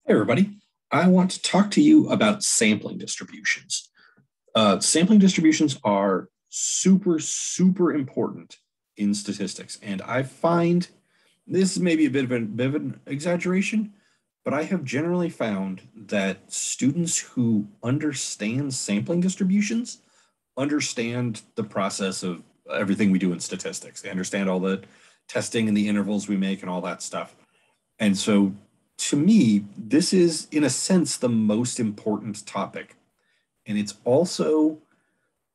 Hey, everybody. I want to talk to you about sampling distributions. Sampling distributions are super, super important in statistics. And I find this is maybe a bit of an exaggeration, but I have generally found that students who understand sampling distributions understand the process of everything we do in statistics. They understand all the testing and the intervals we make and all that stuff. And so to me, this is, in a sense, the most important topic. And it's also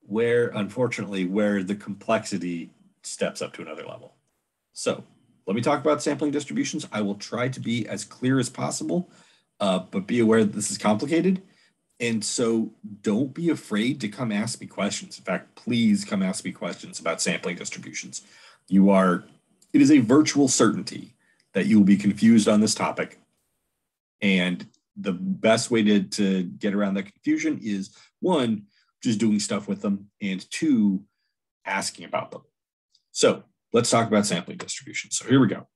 where, unfortunately, where the complexity steps up to another level. So let me talk about sampling distributions. I will try to be as clear as possible, but be aware that this is complicated. And so don't be afraid to come ask me questions. In fact, please come ask me questions about sampling distributions. It is a virtual certainty that you will be confused on this topic. And the best way to get around that confusion is, one, just doing stuff with them, and two, asking about them. So let's talk about sampling distribution. So here we go.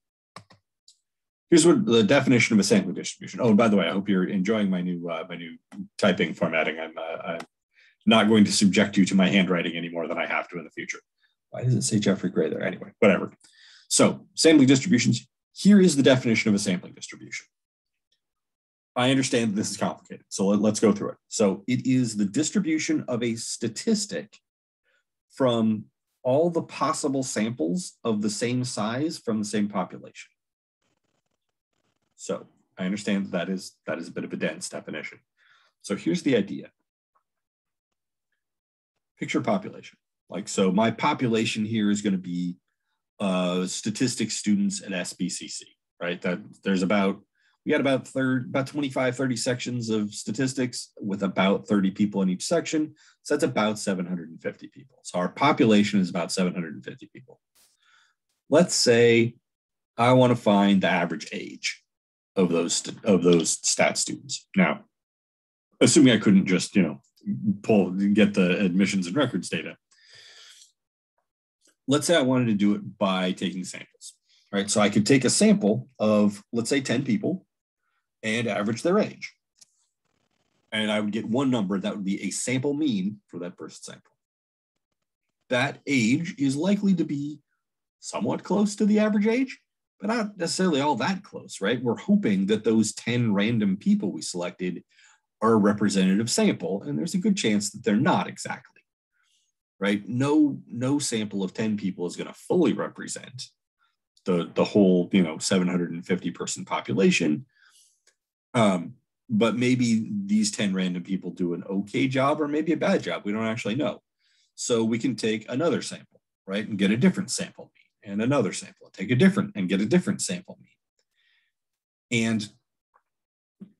Here's what the definition of a sampling distribution. Oh, and by the way, I hope you're enjoying my new typing formatting. I'm not going to subject you to my handwriting any more than I have to in the future. Why does it say Jeffrey Gray there? Anyway, whatever. So sampling distributions. Here is the definition of a sampling distribution. I understand that this is complicated, so let's go through it. So it is the distribution of a statistic from all the possible samples of the same size from the same population. So I understand that is a bit of a dense definition. So here's the idea. Picture population. So my population here is going to be statistics students at SBCC, right? We got about 25, 30 sections of statistics with about 30 people in each section. So that's about 750 people. So our population is about 750 people. Let's say I want to find the average age of those stat students. Now, assuming I couldn't just, get the admissions and records data. Let's say I wanted to do it by taking samples, right? So I could take a sample of, let's say, 10 people and average their age. And I would get one number that would be a sample mean for that first sample. That age is likely to be somewhat close to the average age, but not necessarily all that close, right? We're hoping that those 10 random people we selected are a representative sample, and there's a good chance that they're not exactly, right? No sample of 10 people is going to fully represent the whole, 750 person population. But maybe these 10 random people do an okay job or maybe a bad job. We don't actually know. So we can take another sample, right? And get a different sample mean, and another sample, take a different and get a different sample mean. And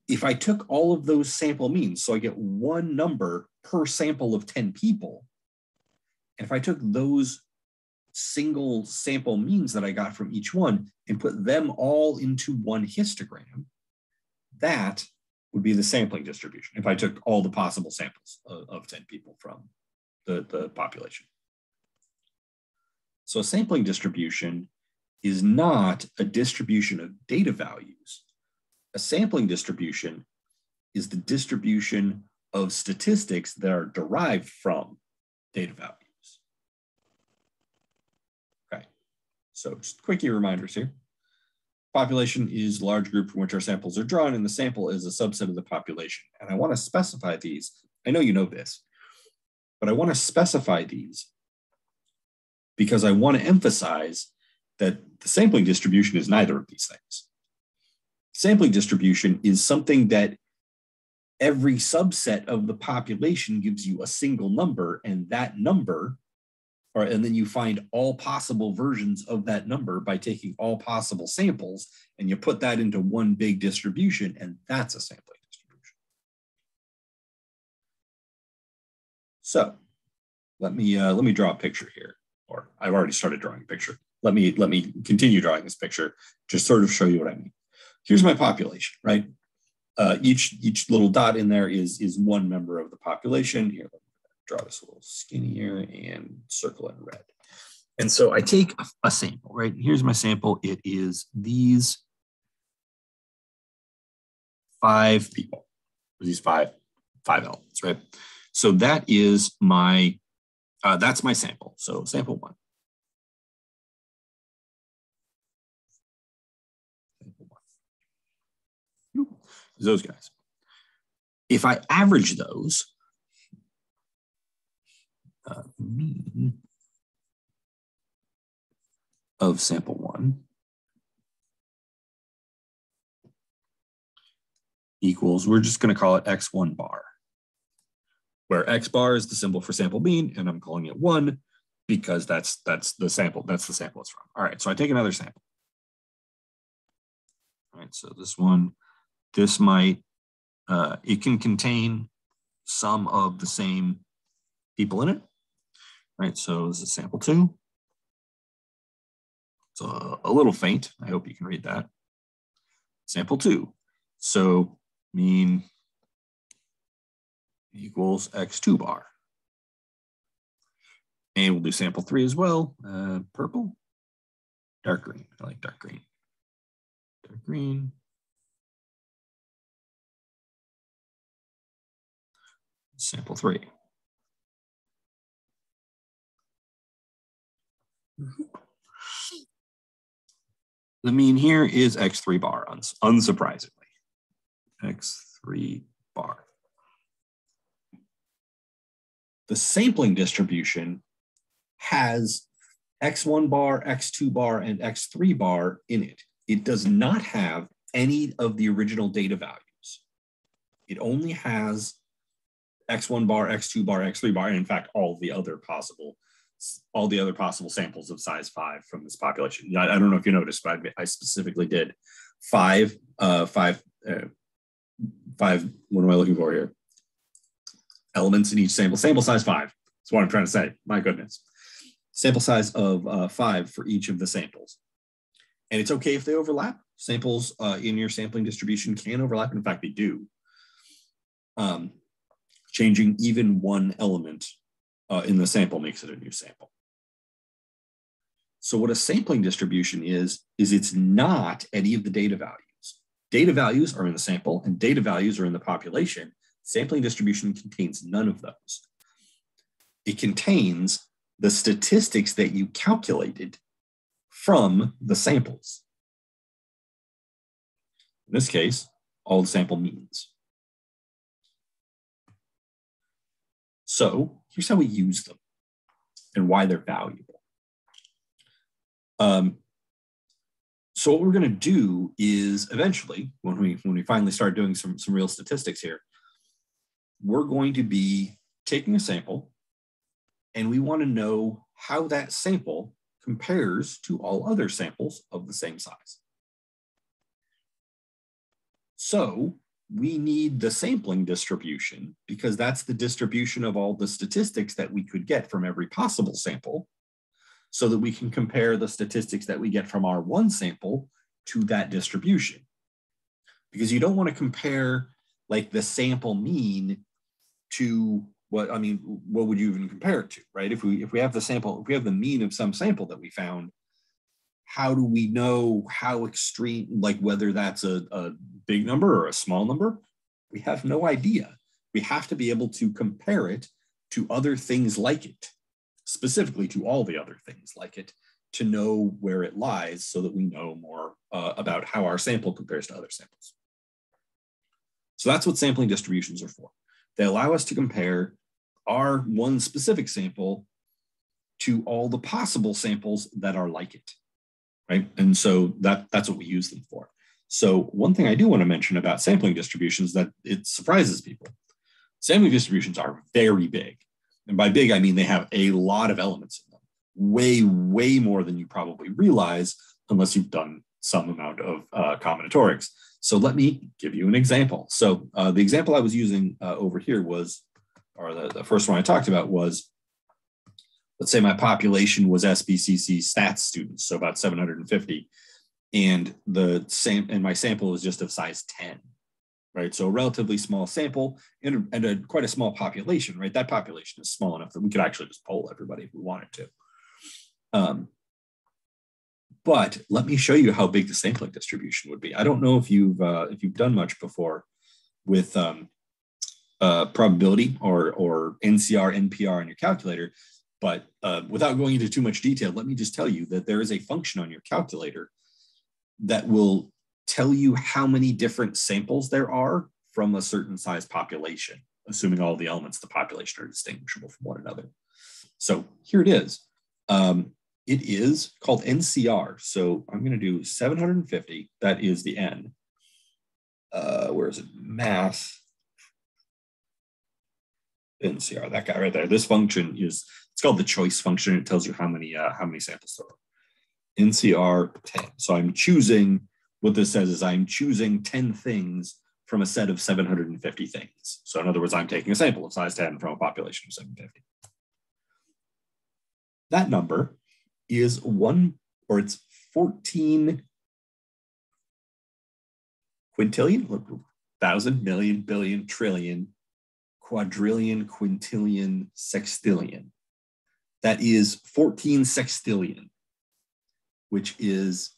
if I took all of those sample means, so I get one number per sample of 10 people, and if I took those single sample means that I got from each one and put them all into one histogram, that would be the sampling distribution if I took all the possible samples of 10 people from the population. So a sampling distribution is not a distribution of data values. A sampling distribution is the distribution of statistics that are derived from data values. Okay, so just quickie reminders here. Population is a large group from which our samples are drawn, and the sample is a subset of the population. And I want to specify these. I know you know this, but I want to specify these because I want to emphasize that the sampling distribution is neither of these things. Sampling distribution is something that every subset of the population gives you a single number, and that number, and then you find all possible versions of that number by taking all possible samples, and you put that into one big distribution, and that's a sampling distribution. So let me draw a picture here, or I've already started drawing a picture. Let me continue drawing this picture to sort of show you what I mean. Here's my population, right? Each little dot in there is one member of the population. Here, let me draw this a little skinnier and circle in red. And so I take a sample, right? Here's my sample. It is these 5 people, these five elements, right? So that is my, that's my sample. So sample 1. Those guys. If I average those, mean of sample 1 equals, we're just going to call it x1 bar, where x bar is the symbol for sample mean, and I'm calling it 1 because that's the sample. That's the sample it's from. All right, so I take another sample. All right, so this one, this might, it can contain some of the same people in it. All right, so this is sample 2. It's a little faint. I hope you can read that. Sample 2. So mean equals x2 bar. And we'll do sample 3 as well. Purple, dark green. I like dark green. Dark green. Sample 3. The mean here is x3 bar, unsurprisingly. x3 bar. The sampling distribution has x1 bar, x2 bar, and x3 bar in it. It does not have any of the original data values. It only has x1 bar, x2 bar, x3 bar, and in fact, all the other possible samples of size 5 from this population. I don't know if you noticed, but I specifically did five, what am I looking for here? Elements in each sample size 5. That's what I'm trying to say. My goodness. Sample size of 5 for each of the samples. And it's okay if they overlap. Samples in your sampling distribution can overlap. In fact, they do. Changing even one element in the sample makes it a new sample. So what a sampling distribution is it's not any of the data values. Data values are in the sample and data values are in the population. Sampling distribution contains none of those. It contains the statistics that you calculated from the samples. In this case, all the sample means. So here's how we use them and why they're valuable. So what we're going to do is eventually, when we finally start doing some real statistics here, we're going to be taking a sample and we want to know how that sample compares to all other samples of the same size. So we need the sampling distribution because that's the distribution of all the statistics that we could get from every possible sample so that we can compare the statistics that we get from our one sample to that distribution. Because you don't want to compare like the sample mean to what would you even compare it to, right? If we have the sample, if we have the mean of some sample that we found, how do we know how extreme, like whether that's a big number or a small number? We have no idea. We have to be able to compare it to other things like it, specifically to all the other things like it, to know where it lies so that we know more about how our sample compares to other samples. So that's what sampling distributions are for. They allow us to compare our one specific sample to all the possible samples that are like it, right? And so that's what we use them for. So one thing I do want to mention about sampling distributions that it surprises people. Sampling distributions are very big. And by big, I mean they have a lot of elements in them. Way, way more than you probably realize unless you've done some amount of combinatorics. So let me give you an example. So the example I was using over here was, or the first one I talked about was, let's say my population was SBCC stats students, so about 750, and my sample was just of size 10, right? So a relatively small sample and quite a small population, right? That population is small enough that we could actually just poll everybody if we wanted to. But let me show you how big the sampling distribution would be. I don't know if you've done much before with probability or NCR, NPR on your calculator. But without going into too much detail, let me just tell you that there is a function on your calculator that will tell you how many different samples there are from a certain size population, assuming all the elements of the population are distinguishable from one another. So here it is. It is called NCR. So I'm going to do 750. That is the N. Where is it? Math. NCR, that guy right there. This function is, it's called the choice function. It tells you how many samples there are. NCR 10. So I'm choosing, what this says is I'm choosing 10 things from a set of 750 things. So in other words, I'm taking a sample of size 10 from a population of 750. That number is it's 14 quintillion, thousand, million, billion, trillion, quadrillion, quintillion, sextillion. That is 14 sextillion, which is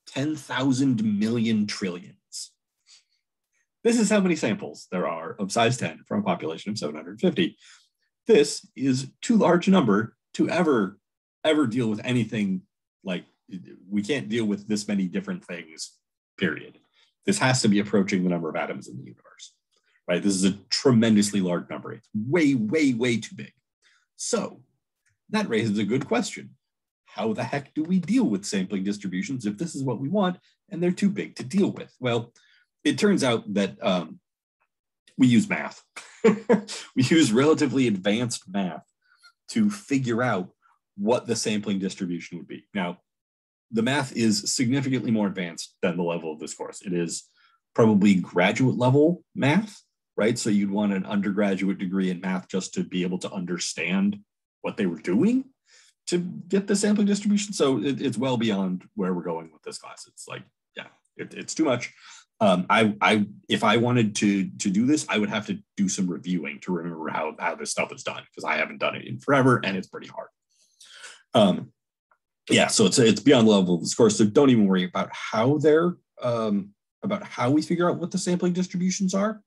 10,000 million trillions. This is how many samples there are of size 10 from a population of 750. This is too large a number to ever deal with anything like, we can't deal with this many different things, period. This has to be approaching the number of atoms in the universe, right? This is a tremendously large number. It's way, way, way too big. So that raises a good question. How the heck do we deal with sampling distributions if this is what we want and they're too big to deal with? Well, it turns out that we use math. We use relatively advanced math to figure out what the sampling distribution would be. Now, the math is significantly more advanced than the level of this course. It is probably graduate level math, right? So you'd want an undergraduate degree in math just to be able to understand what they were doing to get the sampling distribution. So it's well beyond where we're going with this class. It's like, yeah, it's too much. If I wanted to do this, I would have to do some reviewing to remember how this stuff is done, because I haven't done it in forever and it's pretty hard. Yeah, so it's beyond the level of this course. So don't even worry about how we figure out what the sampling distributions are,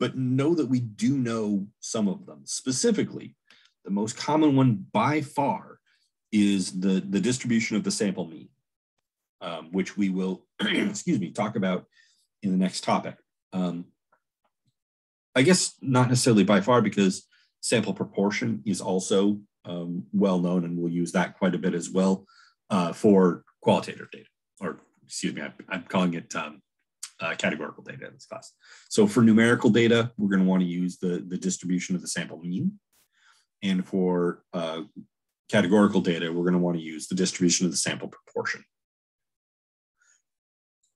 but know that we do know some of them. Specifically, the most common one by far is the distribution of the sample mean, which we will, talk about in the next topic. I guess not necessarily by far, because sample proportion is also well known, and we'll use that quite a bit as well for qualitative data, or I'm calling it categorical data in this class. So for numerical data, we're going to want to use the distribution of the sample mean. And for categorical data, we're going to want to use the distribution of the sample proportion.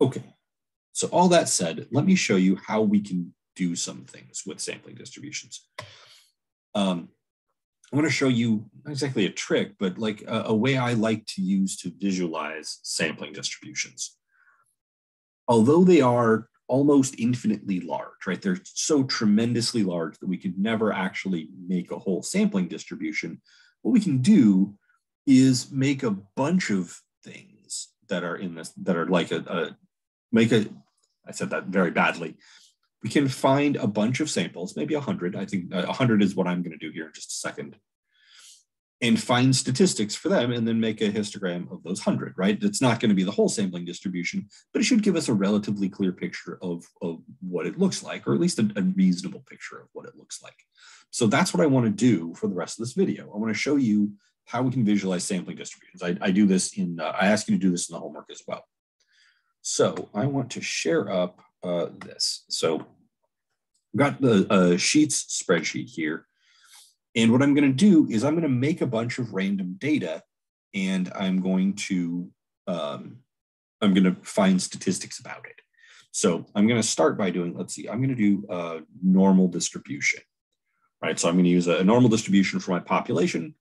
Okay, so all that said, let me show you how we can do some things with sampling distributions. I want to show you not exactly a trick, but like a way I like to use to visualize sampling distributions. Although they are almost infinitely large, right? They're so tremendously large that we could never actually make a whole sampling distribution. What we can do is make a bunch of things that are in this, that are like I said that very badly. We can find a bunch of samples, maybe 100. I think 100 is what I'm going to do here in just a second, and find statistics for them, and then make a histogram of those 100, right? It's not going to be the whole sampling distribution, but it should give us a relatively clear picture of what it looks like, or at least a reasonable picture of what it looks like. So that's what I want to do for the rest of this video. I want to show you how we can visualize sampling distributions. I do this I ask you to do this in the homework as well. So I want to share up this. So I've got the Sheets spreadsheet here. And what I'm going to do is I'm going to make a bunch of random data, and I'm going to find statistics about it. So I'm going to start by doing, let's see, I'm going to do a normal distribution, right? So I'm going to use a normal distribution for my population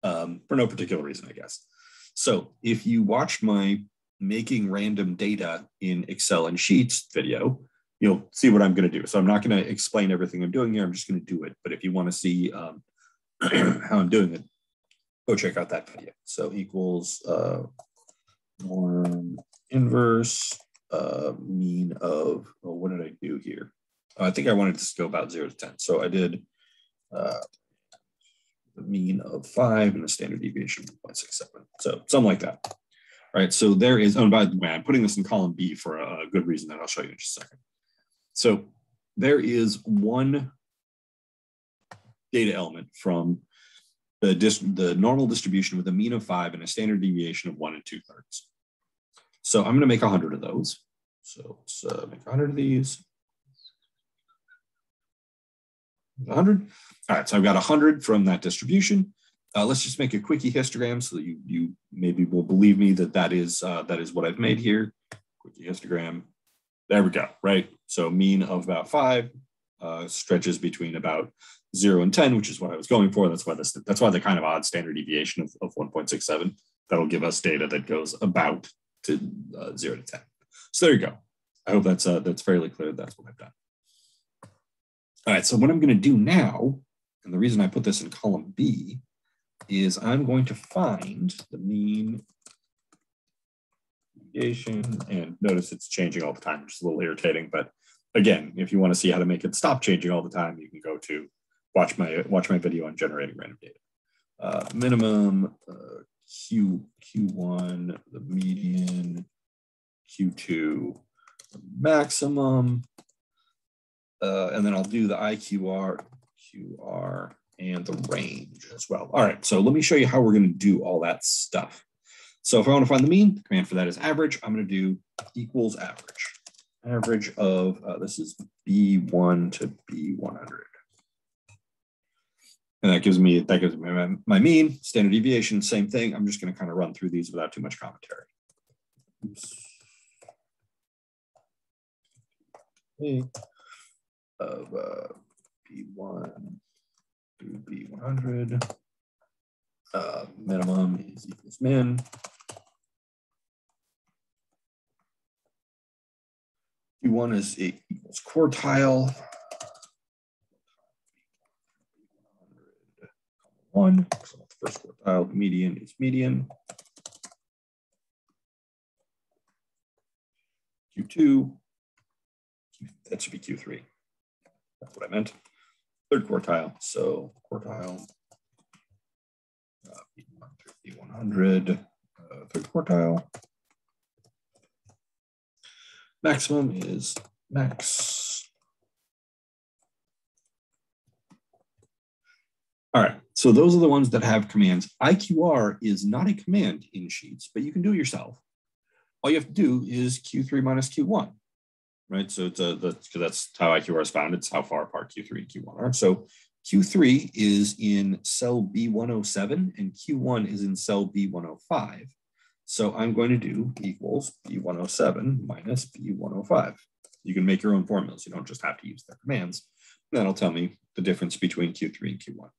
for no particular reason, I guess. So if you watched my making random data in Excel and Sheets video, you'll see what I'm going to do. So I'm not going to explain everything I'm doing here. I'm just going to do it. But if you want to see how I'm doing it, go check out that video. So equals norm inverse mean of, what did I do here? I think I wanted to go about 0 to 10. So I did the mean of 5 and a standard deviation of 1.67. So something like that. All right, so there is, oh, by the way, I'm putting this in column B for a good reason that I'll show you in just a second. So there is one data element from the normal distribution with a mean of 5 and a standard deviation of 1 2/3. So I'm going to make 100 of those. So let's make 100 of these. 100. All right, so I've got 100 from that distribution. Let's just make a quickie histogram so that you maybe will believe me that is what I've made here. Quickie histogram. There we go, right? So mean of about 5 stretches between about 0 and 10, which is what I was going for. That's why the kind of odd standard deviation of 1.67. That'll give us data that goes about to 0 to 10. So there you go. I hope that's fairly clear. That's what I've done. All right, so what I'm going to do now, and the reason I put this in column B, is I'm going to find the mean deviation, and notice it's changing all the time, which is a little irritating. But again, if you want to see how to make it stop changing all the time, you can go to watch my video on generating random data. Minimum Q1, the median, Q2, the maximum, and then I'll do the IQR, QR, and the range as well. All right, so let me show you how we're going to do all that stuff. So if I want to find the mean, the command for that is average. I'm going to do equals average. Average of, this is B1 to B100. And that gives me my mean, standard deviation, same thing. I'm just going to kind of run through these without too much commentary. Oops. Of B1 to B100. Minimum is equals min. Q1 is equals quartile. 1, so the first quartile, median is median. Q2, that should be Q3. That's what I meant. Third quartile, so quartile, B1 to B100, third quartile. Maximum is max. All right, so those are the ones that have commands. IQR is not a command in Sheets, but you can do it yourself. All you have to do is Q3 minus Q1, right? So it's that's how IQR is found. It's how far apart Q3 and Q1 are. So Q3 is in cell B107 and Q1 is in cell B105. So I'm going to do equals B107 minus B105. You can make your own formulas. You don't just have to use their commands. That'll tell me the difference between Q3 and Q1.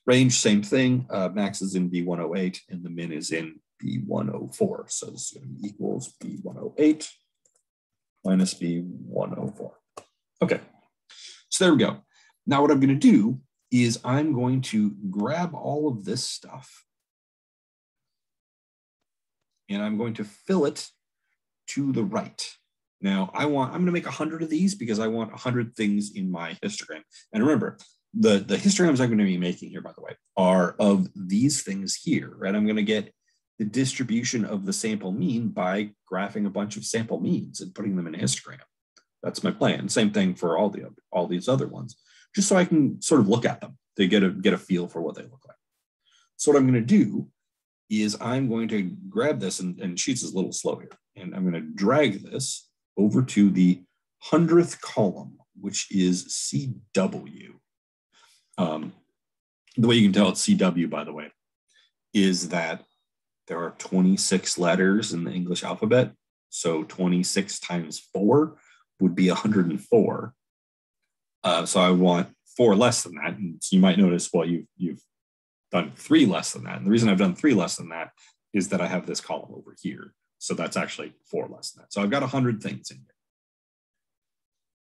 Range, same thing. Max is in B108 and the min is in B104. So this is going to be equals B108 minus B104. Okay, so there we go. Now what I'm going to do is I'm going to grab all of this stuff and I'm going to fill it to the right. Now I'm going to make 100 of these because I want 100 things in my histogram. And remember, the histograms I'm going to be making here, by the way, are of these things here, right? I'm going to get the distribution of the sample mean by graphing a bunch of sample means and putting them in a histogram. That's my plan. Same thing for all these other ones, just so I can sort of look at them to get a feel for what they look like. So what I'm going to do is I'm going to grab this, and Sheets is a little slow here, and I'm going to drag this over to the 100th column, which is CW. The way you can tell it's CW, by the way, is that there are 26 letters in the English alphabet. So 26 times 4 would be 104. So I want 4 less than that. And so you might notice, well, you've done 3 less than that. And the reason I've done 3 less than that is that I have this column over here. So that's actually 4 less than that. So I've got 100 things in here.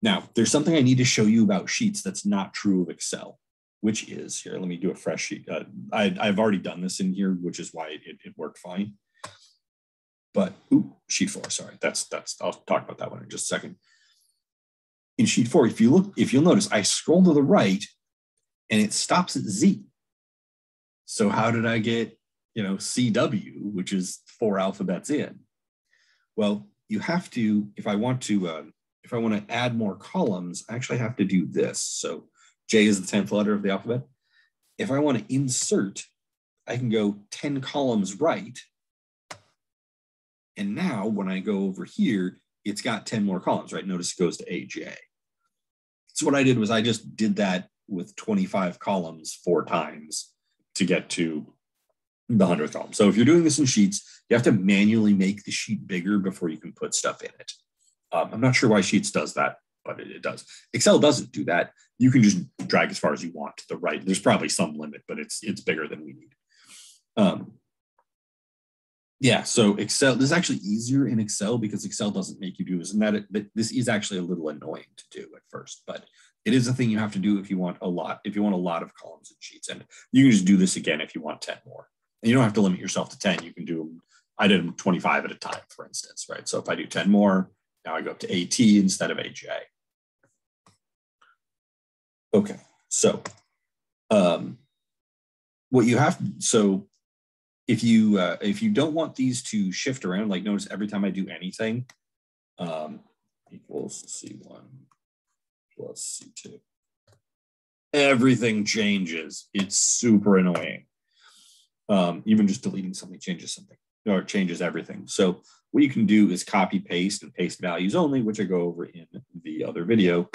Now, there's something I need to show you about Sheets that's not true of Excel, which is, here, let me do a fresh sheet. I've already done this in here, which is why it worked fine. But, sheet 4, sorry. That's I'll talk about that one in just a second. in sheet 4, if you'll notice, I scroll to the right and it stops at Z. So how did I get, CW, which is 4 alphabets in? Well, you have to, if I want to add more columns, I actually have to do this. So J is the 10th letter of the alphabet. If I want to insert, I can go 10 columns right. And now when I go over here, it's got 10 more columns, right? Notice it goes to AJ. So what I did was I just did that with 25 columns 4 times to get to the 100th column. So if you're doing this in sheets, you have to manually make the sheet bigger before you can put stuff in it. I'm not sure why Sheets does that, but it does. Excel doesn't do that. You can just drag as far as you want to the right. There's probably some limit, but it's bigger than we need. Yeah, so Excel, this is actually easier in Excel because Excel doesn't make you do this. And this is actually a little annoying to do at first, but it is a thing you have to do if you want a lot of columns in Sheets. And you can just do this again if you want 10 more. And you don't have to limit yourself to 10. You can do them, I did them 25 at a time, for instance, right? So if I do 10 more, now I go up to AT instead of AJ. Okay, so what you have, so if you don't want these to shift around, like notice every time I do anything, equals C1 plus C2, everything changes. It's super annoying. Even just deleting something changes something, or changes everything. So what you can do is copy paste and paste values only, which I go over in the other video.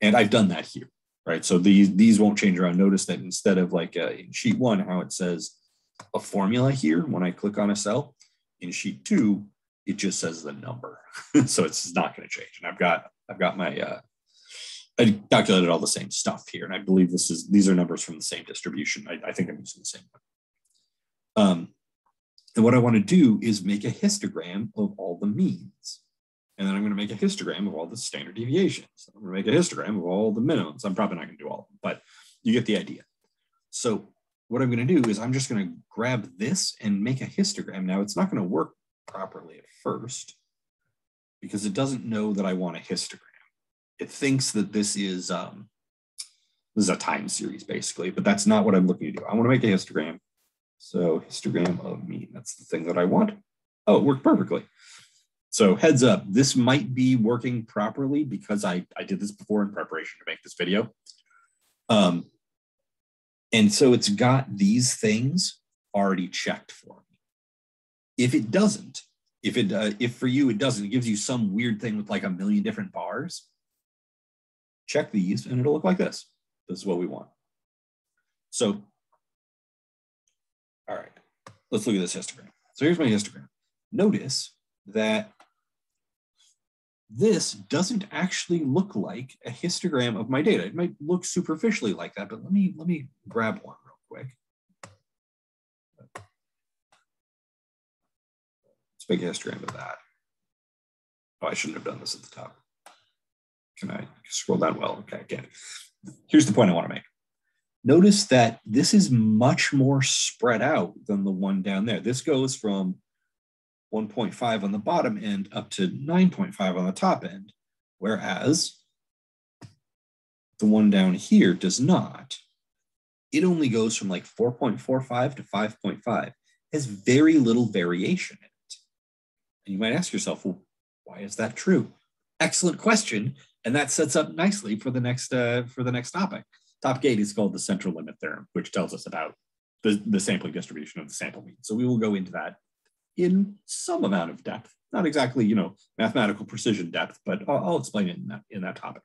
And I've done that here, right? So these won't change around. Notice that instead of like in sheet 1, how it says a formula here, when I click on a cell, in sheet 2, it just says the number. So it's not going to change. And I've got my, I calculated all the same stuff here. And I believe these are numbers from the same distribution. I think I'm using the same one. And what I want to do is make a histogram of all the means. And then I'm going to make a histogram of all the standard deviations. I'm going to make a histogram of all the minimums. I'm probably not going to do all of them, but you get the idea. So what I'm going to do is I'm just going to grab this and make a histogram. Now, it's not going to work properly at first because it doesn't know that I want a histogram. It thinks that this is a time series, basically, but that's not what I'm looking to do. I want to make a histogram. So histogram of mean, that's the thing that I want. Oh, it worked perfectly. So heads up, this might be working properly because I did this before in preparation to make this video. And so it's got these things already checked for me. If it doesn't, if for you it doesn't, it gives you some weird thing with like a million different bars, check these and it'll look like this. This is what we want. So all right, let's look at this histogram. So here's my histogram. Notice that this doesn't actually look like a histogram of my data. It might look superficially like that, but let me grab one real quick. Let's make a histogram of that. Oh, I shouldn't have done this at the top. Can I scroll down? Well, okay, again. Here's the point I want to make. Notice that this is much more spread out than the one down there. This goes from 1.5 on the bottom end up to 9.5 on the top end, whereas the one down here does not. It only goes from like 4.45 to 5.5. Has very little variation in it. And you might ask yourself, well, why is that true? Excellent question. And that sets up nicely for the next topic. Topic 8 is called the central limit theorem, which tells us about the sampling distribution of the sample mean. So we will go into that in some amount of depth, not exactly, mathematical precision depth, but I'll explain it in that topic.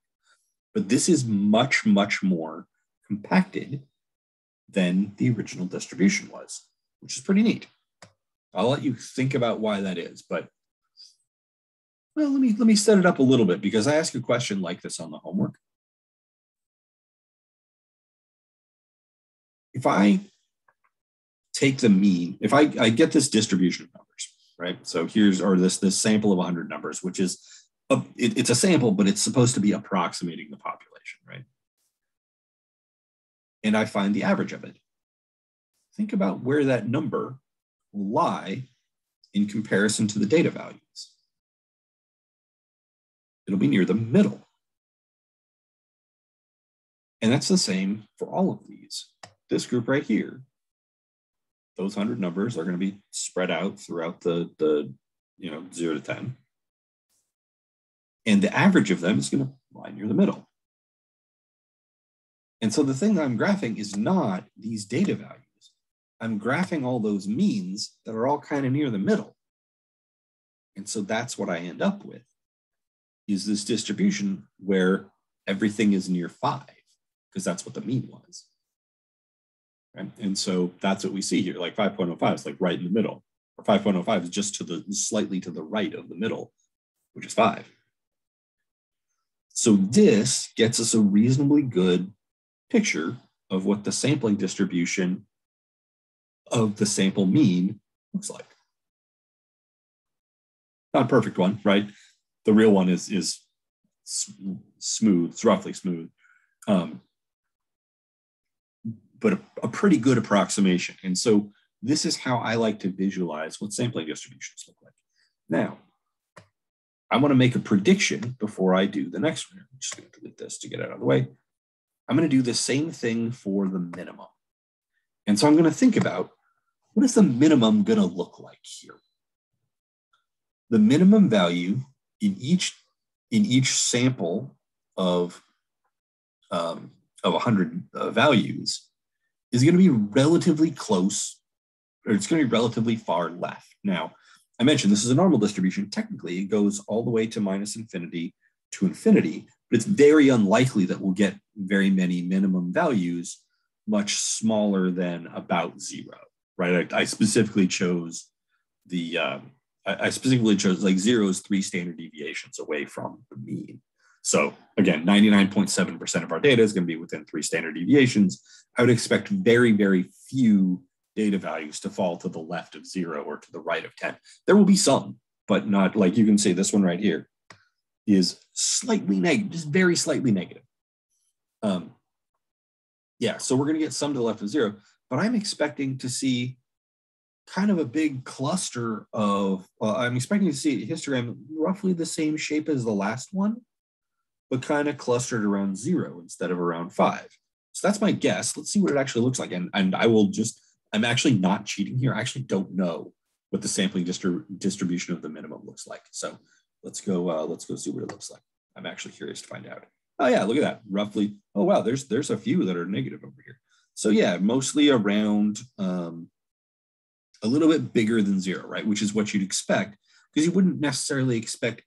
But this is much, much more compacted than the original distribution was, which is pretty neat. I'll let you think about why that is, but well, let me set it up a little bit because I ask a question like this on the homework. If I take the mean, if I get this distribution of numbers, right? So this sample of 100 numbers, which is, it's a sample, but it's supposed to be approximating the population, right? And I find the average of it. Think about where that number will lie in comparison to the data values. It'll be near the middle. that's the same for all of these. This group right here, those 100 numbers are going to be spread out throughout the 0 to 10. And the average of them is going to lie near the middle. And so the thing that I'm graphing is not these data values. I'm graphing all those means that are all kind of near the middle. And so that's what I end up with, is this distribution where everything is near 5, because that's what the mean was. Right? And so that's what we see here. Like 5.05 is like right in the middle. Or 5.05 is just slightly to the right of the middle, which is 5. So this gets us a reasonably good picture of what the sampling distribution of the sample mean looks like. Not a perfect one, right? The real one is smooth, it's roughly smooth, but a pretty good approximation. And so this is how I like to visualize what sampling distributions look like. Now, I want to make a prediction before I do the next one. I'm just going to delete this to get it out of the way. I'm going to do the same thing for the minimum. And so I'm going to think about, what is the minimum going to look like here? The minimum value in each sample of 100 values is going to be relatively close, or it's going to be relatively far left. Now, I mentioned this is a normal distribution. Technically, it goes all the way to minus infinity to infinity, but it's very unlikely that we'll get very many minimum values much smaller than about 0, right? I specifically chose like 0 is 3 standard deviations away from the mean. So again, 99.7% of our data is going to be within 3 standard deviations. I would expect very, very few data values to fall to the left of 0 or to the right of 10. There will be some, but not, like you can see this one right here is slightly negative, just very slightly negative. Yeah, so we're going to get some to the left of 0, but I'm expecting to see kind of a big cluster of, I'm expecting to see a histogram roughly the same shape as the last one, but kind of clustered around 0 instead of around 5. So that's my guess. Let's see what it actually looks like. And I will just, I'm actually not cheating here. I actually don't know what the sampling distribution of the minimum looks like. So let's go see what it looks like. I'm actually curious to find out. Oh yeah, look at that. Roughly, oh wow, there's a few that are negative over here. So yeah, mostly around a little bit bigger than 0, right? Which is what you'd expect, because you wouldn't necessarily expect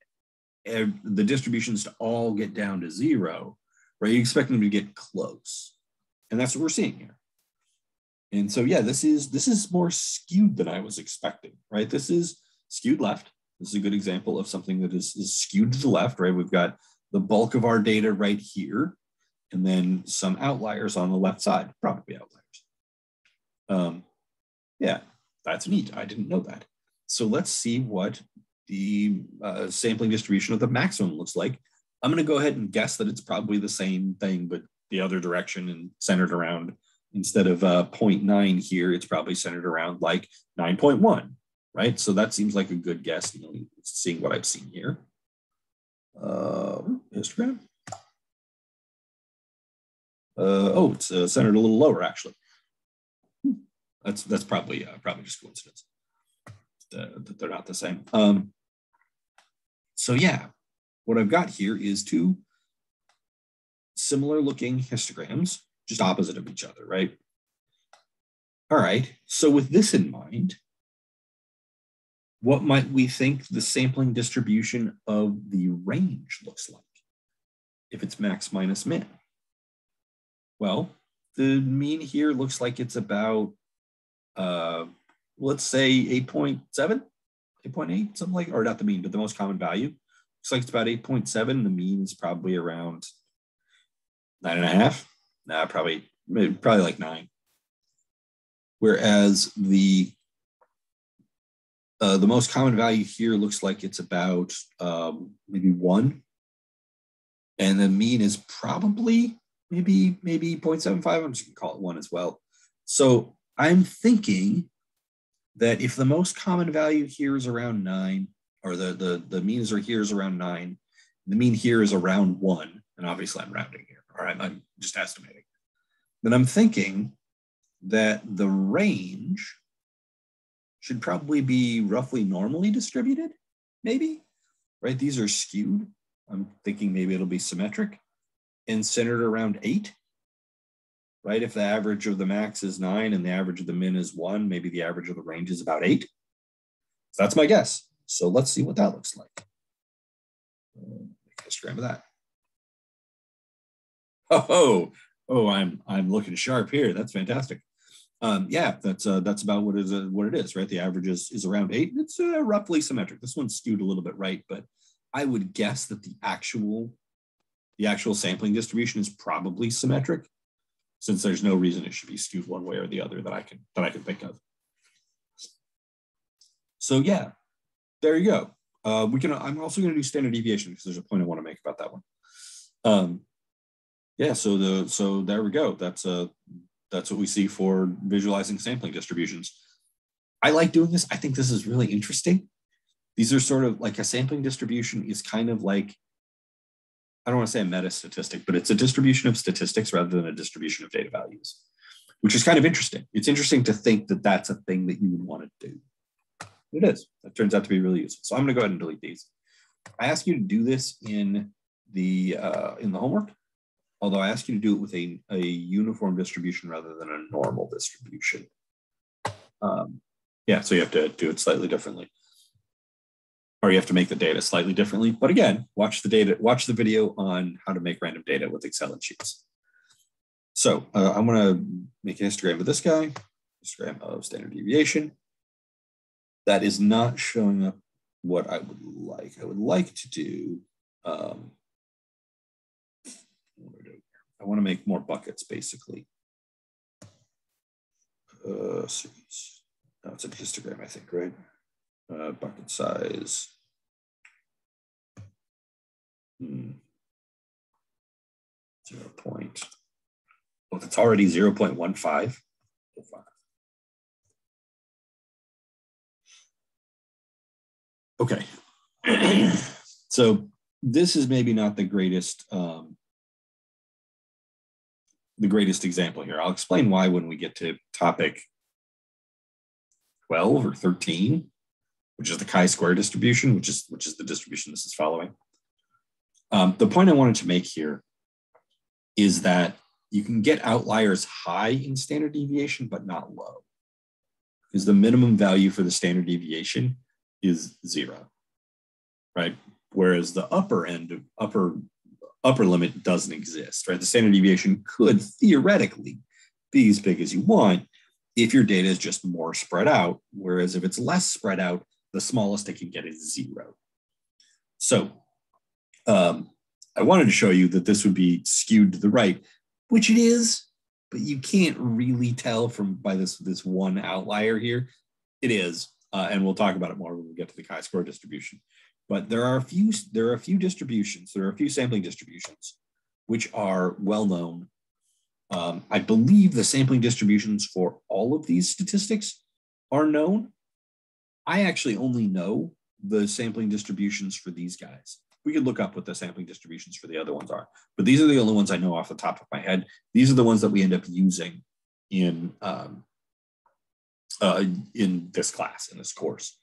the distributions to all get down to 0, right? You expect them to get close. And that's what we're seeing here. And so yeah, this is more skewed than I was expecting, right? This is skewed left. This is a good example of something that is skewed to the left, right? We've got the bulk of our data right here, and then some outliers on the left side, probably outliers. Yeah, that's neat. I didn't know that. So let's see what the sampling distribution of the maximum looks like. I'm going to go ahead and guess that it's probably the same thing, but the other direction and centered around, instead of 0.9 here, it's probably centered around like 9.1, right? So that seems like a good guess, seeing what I've seen here. Histogram. Oh, it's centered a little lower, actually. That's probably just coincidence that they're not the same. So yeah, what I've got here is 2 similar looking histograms, just opposite of each other, right? All right, so with this in mind, what might we think the sampling distribution of the range looks like if it's max minus min? Well, the mean here looks like it's about, let's say 8.7, 8.8, something like, or not the mean, but the most common value. Looks like it's about 8.7. The mean is probably around 9.5. Nah, probably like 9. Whereas the most common value here looks like it's about maybe 1. And the mean is probably maybe 0.75. I'm just gonna call it 1 as well. So I'm thinking that if the most common value here is around 9, or the means are here is around 9, the mean here is around 1, and obviously I'm rounding here, or I'm just estimating, then I'm thinking that the range should probably be roughly normally distributed, maybe, right? These are skewed. I'm thinking maybe it'll be symmetric and centered around 8, right? If the average of the max is 9 and the average of the min is 1, maybe the average of the range is about 8. So that's my guess. So let's see what that looks like. Make a histogram of that. I'm looking sharp here. That's fantastic. Yeah, that's about what it is, right? The average is around 8. It's roughly symmetric. This one's skewed a little bit right, but I would guess that the actual sampling distribution is probably symmetric, since there's no reason it should be skewed one way or the other that I can think of. So yeah, there you go. I'm also going to do standard deviation because there's a point I want to make about that one. Yeah, so there we go. That's what we see for visualizing sampling distributions. I like doing this. I think this is really interesting. These are sort of like a sampling distribution is kind of like, I don't want to say a meta statistic, but it's a distribution of statistics rather than a distribution of data values, which is kind of interesting. It's interesting to think that that's a thing that you would want to do. It is. That turns out to be really useful. So I'm going to go ahead and delete these. I ask you to do this in the homework, although I ask you to do it with a uniform distribution rather than a normal distribution. Yeah, so you have to do it slightly differently. Or you have to make the data slightly differently. But again, watch the video on how to make random data with Excel and sheets. So I'm going to make a histogram of this guy, histogram of standard deviation. That is not showing up what I would like. I would like to do, I want to make more buckets, basically. Series. No, it's a histogram, I think, right? Bucket size. 0. Oh, that's already 0.15. Okay. So this is maybe not the greatest example here. I'll explain why when we get to topic 12 or 13, which is the chi-square distribution, which is the distribution this is following. The point I wanted to make here is that you can get outliers high in standard deviation, but not low, because the minimum value for the standard deviation is 0, right? Whereas the upper limit doesn't exist, right? The standard deviation could theoretically be as big as you want if your data is just more spread out, whereas if it's less spread out, the smallest it can get is 0. So I wanted to show you that this would be skewed to the right, which it is, but you can't really tell by this one outlier here. It is, and we'll talk about it more when we get to the chi-square distribution. But there are a few distributions, there are a few sampling distributions, which are well known. I believe the sampling distributions for all of these statistics are known. I actually only know the sampling distributions for these guys. We could look up what the sampling distributions for the other ones are, but these are the only ones I know off the top of my head. These are the ones that we end up using in this class, in this course.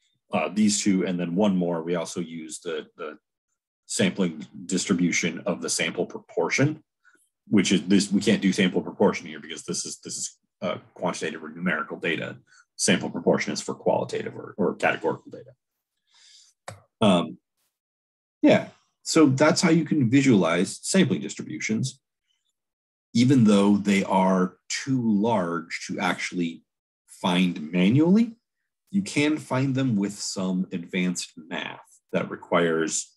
These two, and then one more, we also use the sampling distribution of the sample proportion, which is this. We can't do sample proportion here because this is quantitative or numerical data. Sample proportion is for qualitative or categorical data. Yeah, so that's how you can visualize sampling distributions, even though they are too large to actually find manually. You can find them with some advanced math that requires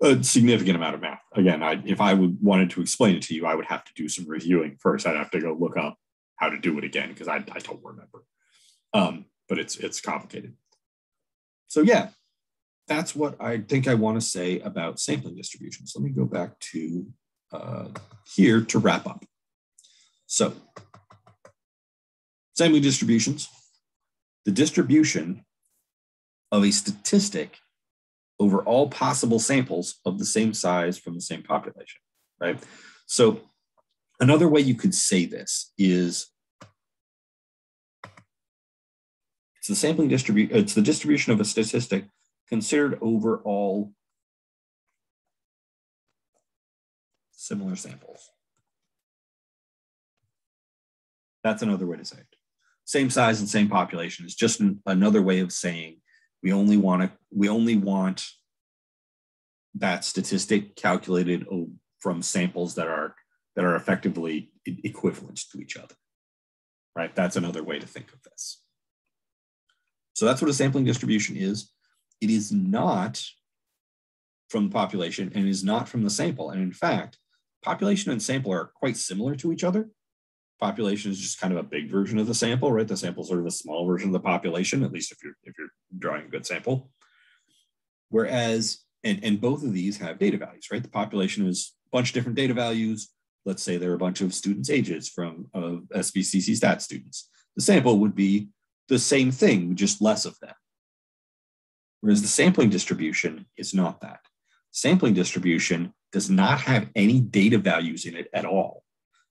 a significant amount of math. Again, if I wanted to explain it to you, I would have to do some reviewing first. I'd have to go look up how to do it again because I don't remember. But it's complicated. So yeah, that's what I think I want to say about sampling distributions. Let me go back to here to wrap up. So sampling distributions, the distribution of a statistic over all possible samples of the same size from the same population. right? So another way you could say this is it's the sampling distribution, it's the distribution of a statistic considered over all similar samples. That's another way to say it. Same size and same population is just another way of saying we only want that statistic calculated from samples that are effectively equivalent to each other, right? That's another way to think of this. So that's what a sampling distribution is. It is not from the population and it is not from the sample. And in fact, population and sample are quite similar to each other. Population is just kind of a big version of the sample, right? The sample is sort of a small version of the population, at least if you're drawing a good sample. Whereas, and both of these have data values, right? The population is a bunch of different data values. Let's say there are a bunch of students' ages from SBCC stat students. The sample would be the same thing, just less of them. Whereas the sampling distribution is not that. Sampling distribution does not have any data values in it at all.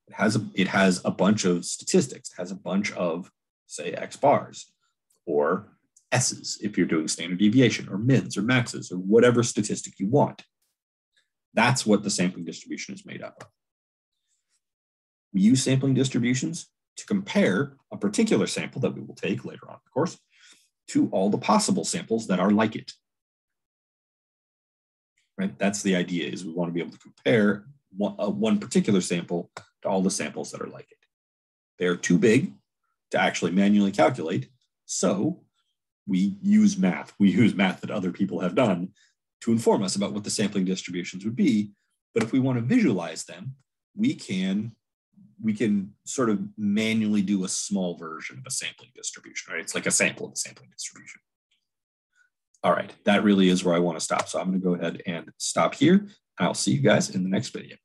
It has a bunch of statistics. It has a bunch of, say, X bars or S's if you're doing standard deviation or mins or maxes or whatever statistic you want. That's what the sampling distribution is made up of. We use sampling distributions to compare a particular sample that we will take later on in the course to all the possible samples that are like it. Right? That's the idea, is we want to be able to compare one particular sample to all the samples that are like it. They are too big to actually manually calculate, so we use math. We use math that other people have done to inform us about what the sampling distributions would be. But if we want to visualize them, we can sort of manually do a small version of a sampling distribution, right? It's like a sample of a sampling distribution. All right, that really is where I want to stop. So I'm going to go ahead and stop here. I'll see you guys in the next video.